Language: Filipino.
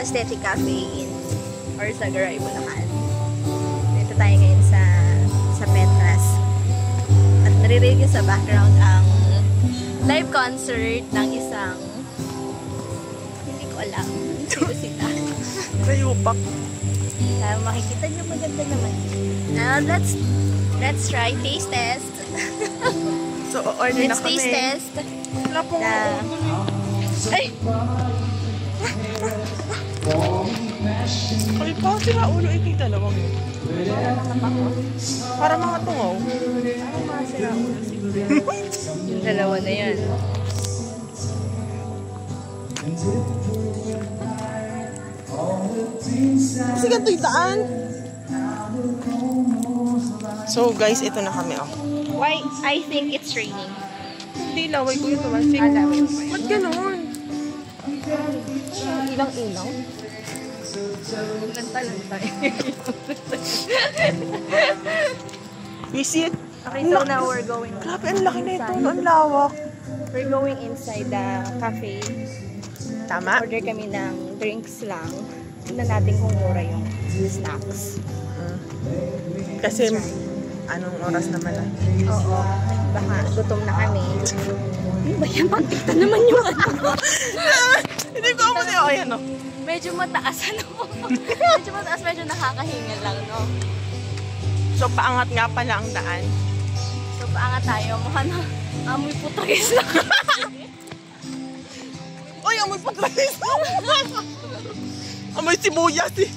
Aesthetic Cafe in or sa Garay, Bulacan. Dito tayo ngayon sa Petras. At naririnig sa background ang live concert ng isang hindi ko alam sino sila. Kayupak. Makikita nyo maganda naman. Now let's try taste test. So order na Let's kami. taste test. Wala pong Ay! Ay pa, sila ulo iting dalawang yun. Para mga tungaw. Parang mga sila ulo siguro. Yung dalawa na yan. Kasi ganito yung daan. So guys, ito na kami oh. Why? I think it's raining. Hindi laway ko yung tumasik. Laway mo ba yun? Ba't ganun? Ilang-ilang. Lanta-lanta. Visit. Okay, so now we're going. Grabe, ang laki na ito. Ang lawak. We're going inside the cafe. Tama? Order kami ng drinks lang. Tignan natin kung mura yung snacks. Kasi anong oras naman ah? Oo. Baka gutom na kami. Ano ba yan? Pantikta naman yung ano. Hindi ko ako niya. Ayan o. Medyo mataas ano. Medyo mataas. Medyo nakakahingal lang, no? So paangat nga pala ang daan. So paangat tayo. Mukha na amoy putagis lang. Uy, amoy patralis. Amoy sibuyas eh.